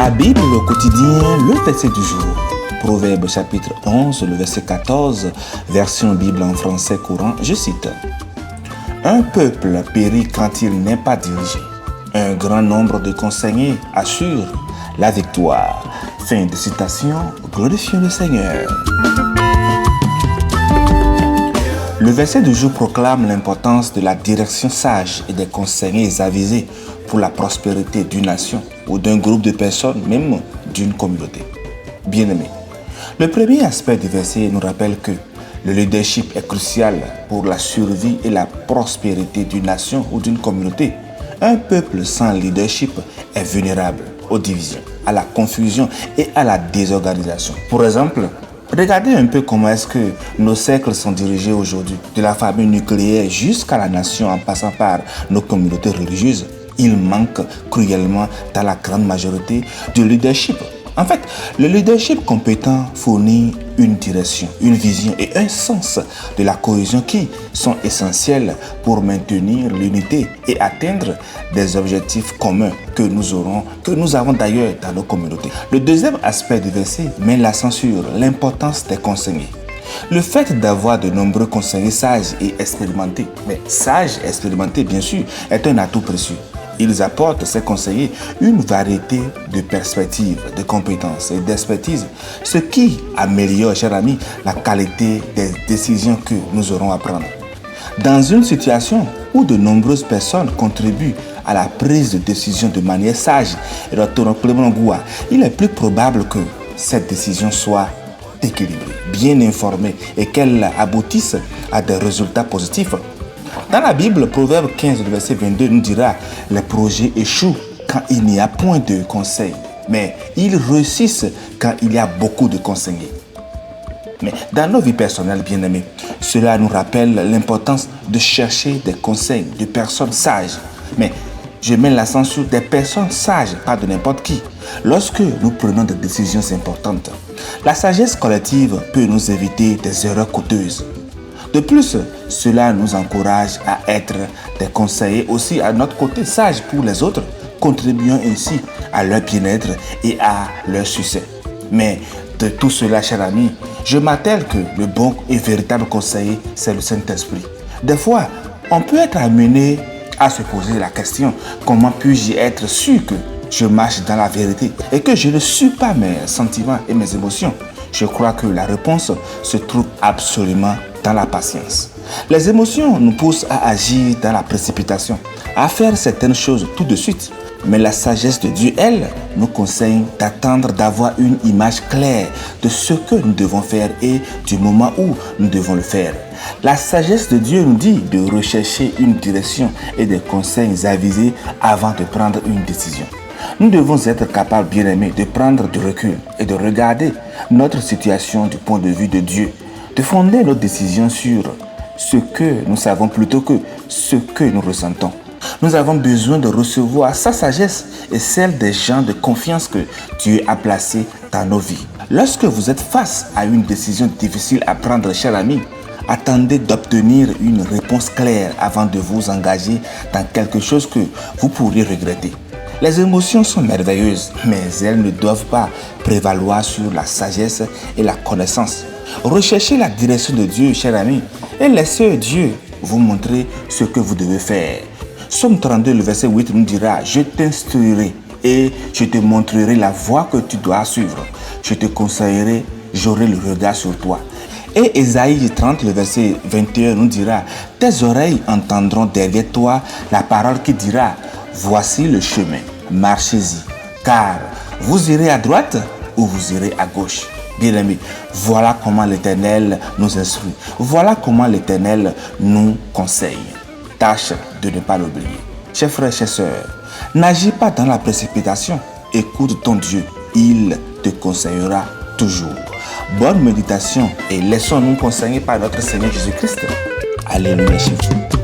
La Bible quotidien, le verset du jour. Proverbe chapitre 11, le verset 14, version Bible en français courant, je cite. Un peuple périt quand il n'est pas dirigé. Un grand nombre de conseillers assure la victoire. Fin de citation, glorifions le Seigneur. Le verset du jour proclame l'importance de la direction sage et des conseillers avisés pour la prospérité d'une nation ou d'un groupe de personnes, même d'une communauté. Bien-aimés, le premier aspect du verset nous rappelle que le leadership est crucial pour la survie et la prospérité d'une nation ou d'une communauté. Un peuple sans leadership est vulnérable aux divisions, à la confusion et à la désorganisation. Pour exemple, regardez un peu comment est-ce que nos cercles sont dirigés aujourd'hui, de la famille nucléaire jusqu'à la nation en passant par nos communautés religieuses. Il manque cruellement dans la grande majorité de leadership. En fait, le leadership compétent fournit une direction, une vision et un sens de la cohésion qui sont essentiels pour maintenir l'unité et atteindre des objectifs communs que nous avons d'ailleurs dans nos communautés. Le deuxième aspect du verset met l'accent sur l'importance des conseillers. Le fait d'avoir de nombreux conseillers sages et expérimentés, mais sages et expérimentés bien sûr, est un atout précieux. Ils apportent, ces conseillers, une variété de perspectives, de compétences et d'expertise, ce qui améliore, chers amis, la qualité des décisions que nous aurons à prendre. Dans une situation où de nombreuses personnes contribuent à la prise de décision de manière sage et il est plus probable que cette décision soit équilibrée, bien informée et qu'elle aboutisse à des résultats positifs. Dans la Bible, Proverbe 15, verset 22 nous dira « Les projets échouent quand il n'y a point de conseil, mais ils réussissent quand il y a beaucoup de conseillers. » Mais dans nos vies personnelles, bien-aimés, cela nous rappelle l'importance de chercher des conseils de personnes sages. Mais je mets l'accent sur des personnes sages, pas de n'importe qui. Lorsque nous prenons des décisions importantes, la sagesse collective peut nous éviter des erreurs coûteuses. De plus, cela nous encourage à être des conseillers aussi à notre côté sages pour les autres, contribuant ainsi à leur bien-être et à leur succès. Mais de tout cela, chers amis, je m'attelle que le bon et véritable conseiller, c'est le Saint-Esprit. Des fois, on peut être amené à se poser la question, comment puis-je être sûr que je marche dans la vérité et que je ne suis pas mes sentiments et mes émotions? Je crois que la réponse se trouve absolument dans la patience. Les émotions nous poussent à agir dans la précipitation, à faire certaines choses tout de suite. Mais la sagesse de Dieu, elle, nous conseille d'attendre d'avoir une image claire de ce que nous devons faire et du moment où nous devons le faire. La sagesse de Dieu nous dit de rechercher une direction et des conseils avisés avant de prendre une décision. Nous devons être capables, bien-aimés, de prendre du recul et de regarder notre situation du point de vue de Dieu, de fonder nos décisions sur ce que nous savons plutôt que ce que nous ressentons. Nous avons besoin de recevoir sa sagesse et celle des gens de confiance que Dieu a placés dans nos vies. Lorsque vous êtes face à une décision difficile à prendre, chers amis, attendez d'obtenir une réponse claire avant de vous engager dans quelque chose que vous pourriez regretter. Les émotions sont merveilleuses, mais elles ne doivent pas prévaloir sur la sagesse et la connaissance. Recherchez la direction de Dieu, chers amis, et laissez Dieu vous montrer ce que vous devez faire. Psaume 32, le verset 8 nous dira « Je t'instruirai et je te montrerai la voie que tu dois suivre. Je te conseillerai, j'aurai le regard sur toi. » Et Ésaïe 30, le verset 21 nous dira « Tes oreilles entendront derrière toi la parole qui dira « Voici le chemin, marchez-y, car vous irez à droite ou vous irez à gauche. » Bien-aimés, voilà comment l'Éternel nous instruit. Voilà comment l'Éternel nous conseille. Tâche de ne pas l'oublier. Chers frères, chères sœurs, n'agis pas dans la précipitation. Écoute ton Dieu. Il te conseillera toujours. Bonne méditation et laissons-nous conseiller par notre Seigneur Jésus-Christ. Alléluia, chez vous.